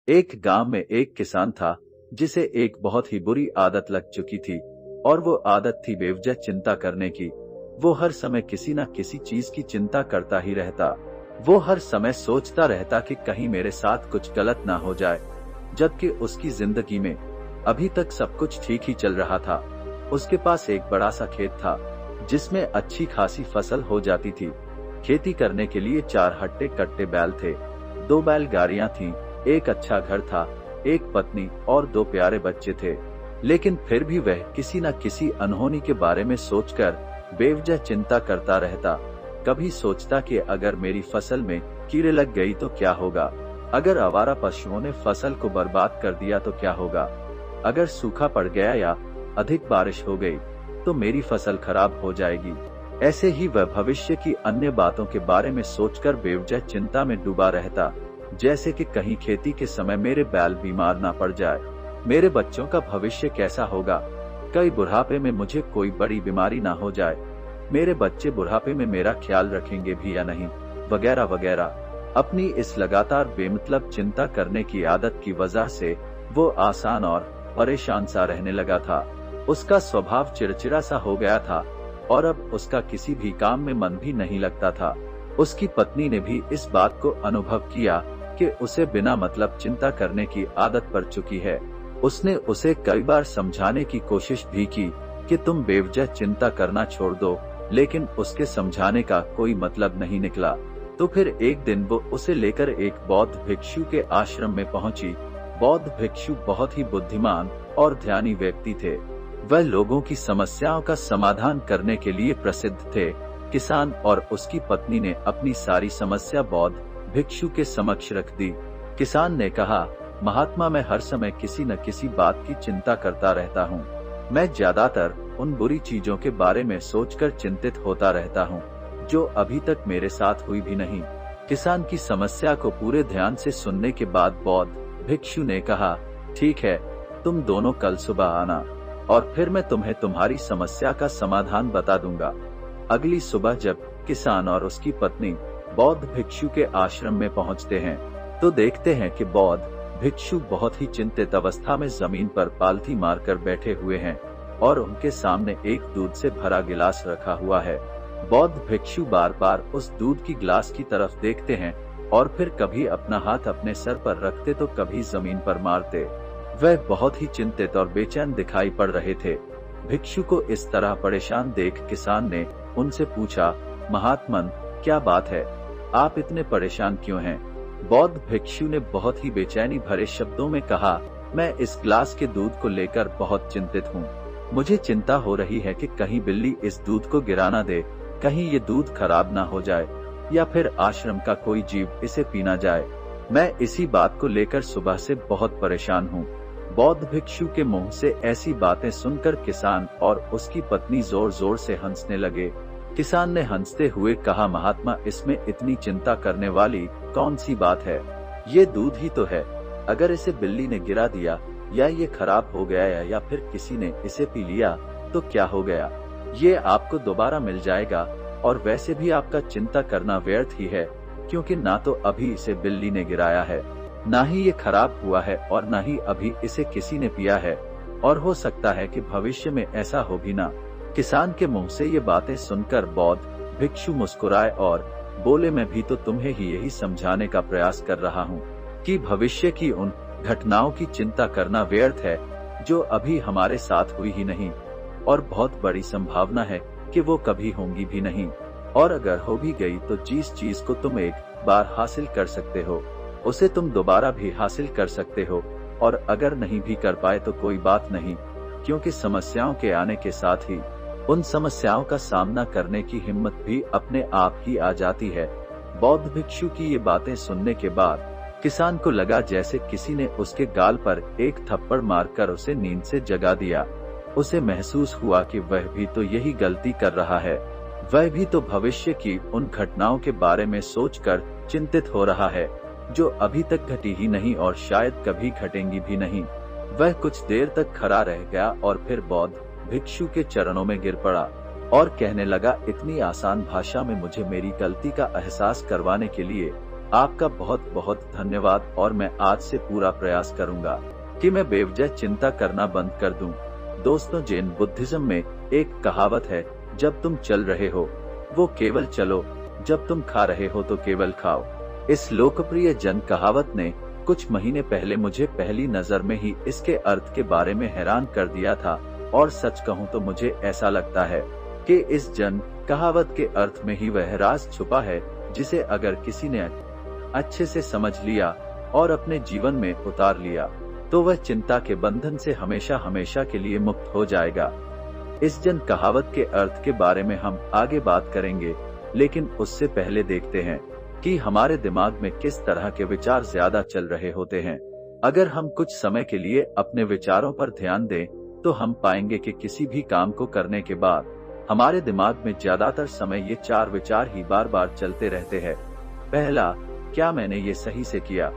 एक गांव में एक किसान था जिसे एक बहुत ही बुरी आदत लग चुकी थी और वो आदत थी बेवजह चिंता करने की। वो हर समय किसी न किसी चीज की चिंता करता ही रहता। वो हर समय सोचता रहता कि कहीं मेरे साथ कुछ गलत ना हो जाए, जबकि उसकी जिंदगी में अभी तक सब कुछ ठीक ही चल रहा था। उसके पास एक बड़ा सा खेत था जिसमें अच्छी खासी फसल हो जाती थी। खेती करने के लिए 4 हट्टे कट्टे बैल थे, 2 बैलगाड़ियां थीं, एक अच्छा घर था, एक पत्नी और 2 प्यारे बच्चे थे। लेकिन फिर भी वह किसी न किसी अनहोनी के बारे में सोचकर बेवजह चिंता करता रहता। कभी सोचता कि अगर मेरी फसल में कीड़े लग गई तो क्या होगा, अगर आवारा पशुओं ने फसल को बर्बाद कर दिया तो क्या होगा, अगर सूखा पड़ गया या अधिक बारिश हो गई तो मेरी फसल खराब हो जाएगी। ऐसे ही वह भविष्य की अन्य बातों के बारे में सोचकर बेवजह चिंता में डूबा रहता, जैसे कि कहीं खेती के समय मेरे बैल बीमार ना पड़ जाए, मेरे बच्चों का भविष्य कैसा होगा, कई बुढ़ापे में मुझे कोई बड़ी बीमारी ना हो जाए, मेरे बच्चे बुढ़ापे में मेरा ख्याल रखेंगे भी या नहीं, वगैरह वगैरह। अपनी इस लगातार बेमतलब चिंता करने की आदत की वजह से वो आसान और परेशान सा रहने लगा था। उसका स्वभाव चिड़चिड़ा सा हो गया था और अब उसका किसी भी काम में मन भी नहीं लगता था। उसकी पत्नी ने भी इस बात को अनुभव किया कि उसे बिना मतलब चिंता करने की आदत पड़ चुकी है। उसने उसे कई बार समझाने की कोशिश भी की कि तुम बेवजह चिंता करना छोड़ दो, लेकिन उसके समझाने का कोई मतलब नहीं निकला। तो फिर एक दिन वो उसे लेकर एक बौद्ध भिक्षु के आश्रम में पहुंची। बौद्ध भिक्षु बहुत ही बुद्धिमान और ध्यानी व्यक्ति थे। वह लोगों की समस्याओं का समाधान करने के लिए प्रसिद्ध थे। किसान और उसकी पत्नी ने अपनी सारी समस्या बौद्ध भिक्षु के समक्ष रख दी। किसान ने कहा, महात्मा, मैं हर समय किसी न किसी बात की चिंता करता रहता हूँ। मैं ज्यादातर उन बुरी चीजों के बारे में सोचकर चिंतित होता रहता हूँ जो अभी तक मेरे साथ हुई भी नहीं। किसान की समस्या को पूरे ध्यान से सुनने के बाद बौद्ध भिक्षु ने कहा, ठीक है, तुम दोनों कल सुबह आना और फिर मैं तुम्हें तुम्हारी समस्या का समाधान बता दूंगा। अगली सुबह जब किसान और उसकी पत्नी बौद्ध भिक्षु के आश्रम में पहुंचते हैं तो देखते हैं कि बौद्ध भिक्षु बहुत ही चिंतित अवस्था में जमीन पर पालथी मारकर बैठे हुए हैं और उनके सामने एक दूध से भरा गिलास रखा हुआ है। बौद्ध भिक्षु बार बार उस दूध की गिलास की तरफ देखते हैं और फिर कभी अपना हाथ अपने सर पर रखते तो कभी जमीन पर मारते। वह बहुत ही चिंतित और बेचैन दिखाई पड़ रहे थे। भिक्षु को इस तरह परेशान देख किसान ने उनसे पूछा, महात्मन, क्या बात है, आप इतने परेशान क्यों हैं? बौद्ध भिक्षु ने बहुत ही बेचैनी भरे शब्दों में कहा, मैं इस गिलास के दूध को लेकर बहुत चिंतित हूँ। मुझे चिंता हो रही है कि कहीं बिल्ली इस दूध को गिरा ना दे, कहीं ये दूध खराब ना हो जाए या फिर आश्रम का कोई जीव इसे पी ना जाए। मैं इसी बात को लेकर सुबह से बहुत परेशान हूँ। बौद्ध भिक्षु के मुंह से ऐसी बातें सुनकर किसान और उसकी पत्नी जोर जोर से हंसने लगे। किसान ने हंसते हुए कहा, महात्मा, इसमें इतनी चिंता करने वाली कौन सी बात है? ये दूध ही तो है। अगर इसे बिल्ली ने गिरा दिया या ये खराब हो गया या फिर किसी ने इसे पी लिया तो क्या हो गया? ये आपको दोबारा मिल जाएगा और वैसे भी आपका चिंता करना व्यर्थ ही है, क्योंकि ना तो अभी इसे बिल्ली ने गिराया है, ना ही ये खराब हुआ है और ना ही अभी इसे किसी ने पिया है, और हो सकता है कि भविष्य में ऐसा हो भी ना। किसान के मुंह से ये बातें सुनकर बौद्ध भिक्षु मुस्कुराए और बोले, मैं भी तो तुम्हें ही यही समझाने का प्रयास कर रहा हूँ कि भविष्य की उन घटनाओं की चिंता करना व्यर्थ है जो अभी हमारे साथ हुई ही नहीं और बहुत बड़ी संभावना है कि वो कभी होंगी भी नहीं, और अगर हो भी गई तो जिस चीज को तुम एक बार हासिल कर सकते हो उसे तुम दोबारा भी हासिल कर सकते हो, और अगर नहीं भी कर पाए तो कोई बात नहीं, क्योंकि समस्याओं के आने के साथ ही उन समस्याओं का सामना करने की हिम्मत भी अपने आप ही आ जाती है। बौद्ध भिक्षु की ये बातें सुनने के बाद किसान को लगा जैसे किसी ने उसके गाल पर एक थप्पड़ मारकर उसे नींद से जगा दिया। उसे महसूस हुआ कि वह भी तो यही गलती कर रहा है। वह भी तो भविष्य की उन घटनाओं के बारे में सोचकर चिंतित हो रहा है जो अभी तक घटी ही नहीं और शायद कभी घटेंगी भी नहीं। वह कुछ देर तक खड़ा रह गया और फिर बौद्ध भिक्षु के चरणों में गिर पड़ा और कहने लगा, इतनी आसान भाषा में मुझे मेरी गलती का एहसास करवाने के लिए आपका बहुत बहुत धन्यवाद और मैं आज से पूरा प्रयास करूंगा कि मैं बेवजह चिंता करना बंद कर दूं। दोस्तों, जैन बुद्धिज्म में एक कहावत है, जब तुम चल रहे हो वो केवल चलो, जब तुम खा रहे हो तो केवल खाओ। इस लोकप्रिय जन कहावत ने कुछ महीने पहले मुझे पहली नजर में ही इसके अर्थ के बारे में हैरान कर दिया था और सच कहूं तो मुझे ऐसा लगता है कि इस जन कहावत के अर्थ में ही वह राज छुपा है जिसे अगर किसी ने अच्छे से समझ लिया और अपने जीवन में उतार लिया तो वह चिंता के बंधन से हमेशा हमेशा के लिए मुक्त हो जाएगा। इस जन कहावत के अर्थ के बारे में हम आगे बात करेंगे, लेकिन उससे पहले देखते हैं कि हमारे दिमाग में किस तरह के विचार ज्यादा चल रहे होते हैं। अगर हम कुछ समय के लिए अपने विचारों पर ध्यान दें तो हम पाएंगे कि किसी भी काम को करने के बाद हमारे दिमाग में ज्यादातर समय ये 4 विचार ही बार बार चलते रहते हैं। पहला, क्या मैंने ये सही से किया?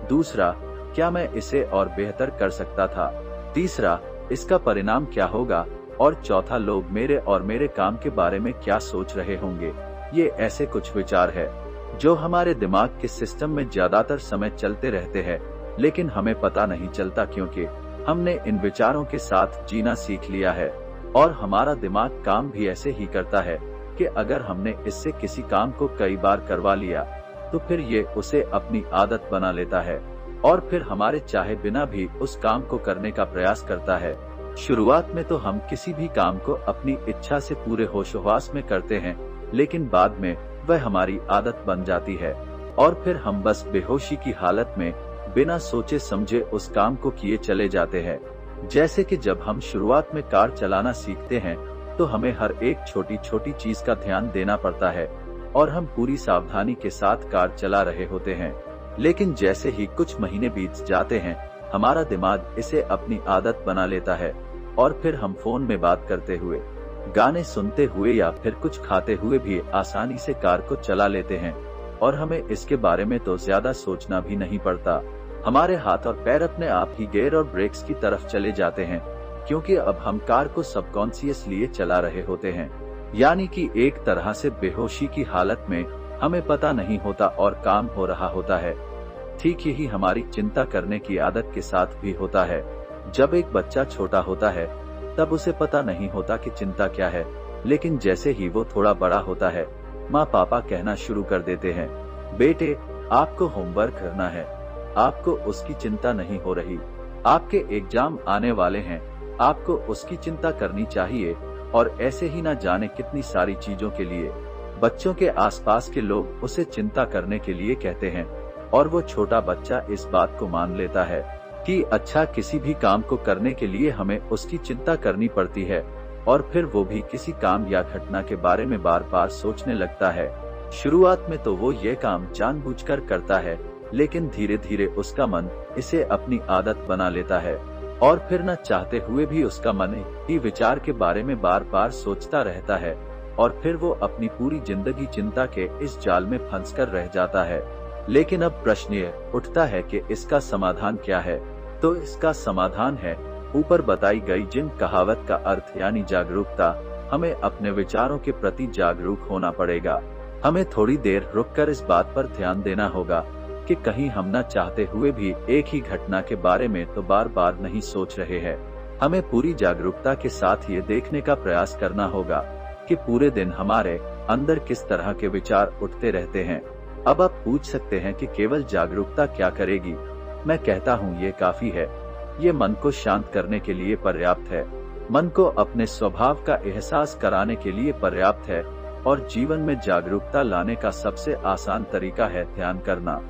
दूसरा, क्या मैं इसे और बेहतर कर सकता था? तीसरा, इसका परिणाम क्या होगा? और चौथा, लोग मेरे और मेरे काम के बारे में क्या सोच रहे होंगे? ये ऐसे कुछ विचार है जो हमारे दिमाग के सिस्टम में ज्यादातर समय चलते रहते हैं, लेकिन हमें पता नहीं चलता क्योंकि हमने इन विचारों के साथ जीना सीख लिया है। और हमारा दिमाग काम भी ऐसे ही करता है कि अगर हमने इससे किसी काम को कई बार करवा लिया तो फिर ये उसे अपनी आदत बना लेता है और फिर हमारे चाहे बिना भी उस काम को करने का प्रयास करता है। शुरुआत में तो हम किसी भी काम को अपनी इच्छा से पूरे होशोहवास में करते हैं, लेकिन बाद में वह हमारी आदत बन जाती है और फिर हम बस बेहोशी की हालत में बिना सोचे समझे उस काम को किए चले जाते हैं। जैसे कि जब हम शुरुआत में कार चलाना सीखते हैं तो हमें हर एक छोटी छोटी चीज का ध्यान देना पड़ता है और हम पूरी सावधानी के साथ कार चला रहे होते हैं, लेकिन जैसे ही कुछ महीने बीत जाते हैं हमारा दिमाग इसे अपनी आदत बना लेता है और फिर हम फोन में बात करते हुए, गाने सुनते हुए या फिर कुछ खाते हुए भी आसानी से कार को चला लेते हैं और हमें इसके बारे में तो ज्यादा सोचना भी नहीं पड़ता। हमारे हाथ और पैर अपने आप ही गियर और ब्रेक्स की तरफ चले जाते हैं क्योंकि अब हम कार को सबकॉन्शियसली चला रहे होते हैं, यानी कि एक तरह से बेहोशी की हालत में हमें पता नहीं होता और काम हो रहा होता है। ठीक यही हमारी चिंता करने की आदत के साथ भी होता है। जब एक बच्चा छोटा होता है तब उसे पता नहीं होता कि चिंता क्या है, लेकिन जैसे ही वो थोड़ा बड़ा होता है माँ पापा कहना शुरू कर देते हैं, बेटे आपको होमवर्क करना है, आपको उसकी चिंता नहीं हो रही, आपके एग्जाम आने वाले हैं, आपको उसकी चिंता करनी चाहिए। और ऐसे ही ना जाने कितनी सारी चीजों के लिए बच्चों के आसपास के लोग उसे चिंता करने के लिए कहते हैं और वो छोटा बच्चा इस बात को मान लेता है कि अच्छा, किसी भी काम को करने के लिए हमें उसकी चिंता करनी पड़ती है और फिर वो भी किसी काम या घटना के बारे में बार बार सोचने लगता है। शुरुआत में तो वो ये काम जानबूझकर करता है, लेकिन धीरे धीरे उसका मन इसे अपनी आदत बना लेता है और फिर न चाहते हुए भी उसका मन ही विचार के बारे में बार बार सोचता रहता है और फिर वो अपनी पूरी जिंदगी चिंता के इस जाल में फंसकर रह जाता है। लेकिन अब प्रश्न ये उठता है कि इसका समाधान क्या है? तो इसका समाधान है ऊपर बताई गई जिन कहावत का अर्थ यानी जागरूकता। हमें अपने विचारों के प्रति जागरूक होना पड़ेगा। हमें थोड़ी देर रुककर इस बात पर ध्यान देना होगा कि कहीं हम न चाहते हुए भी एक ही घटना के बारे में तो बार बार नहीं सोच रहे हैं। हमें पूरी जागरूकता के साथ ये देखने का प्रयास करना होगा कि पूरे दिन हमारे अंदर किस तरह के विचार उठते रहते हैं। अब आप पूछ सकते हैं कि केवल जागरूकता क्या करेगी? मैं कहता हूँ ये काफी है। ये मन को शांत करने के लिए पर्याप्त है, मन को अपने स्वभाव का एहसास कराने के लिए पर्याप्त है और जीवन में जागरूकता लाने का सबसे आसान तरीका है ध्यान करना।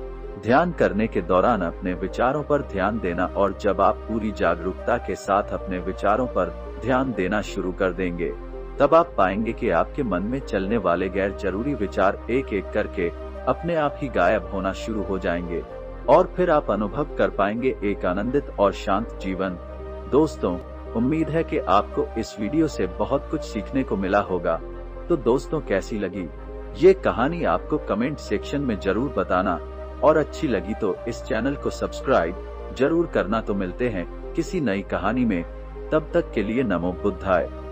ध्यान करने के दौरान अपने विचारों पर ध्यान देना और जब आप पूरी जागरूकता के साथ अपने विचारों पर ध्यान देना शुरू कर देंगे तब आप पाएंगे कि आपके मन में चलने वाले गैर जरूरी विचार एक एक करके अपने आप ही गायब होना शुरू हो जाएंगे और फिर आप अनुभव कर पाएंगे एक आनंदित और शांत जीवन। दोस्तों, उम्मीद है कि आपको इस वीडियो से बहुत कुछ सीखने को मिला होगा। तो दोस्तों, कैसी लगी ये कहानी आपको कमेंट सेक्शन में जरूर बताना और अच्छी लगी तो इस चैनल को सब्सक्राइब जरूर करना। तो मिलते हैं किसी नई कहानी में, तब तक के लिए नमो बुद्धाय।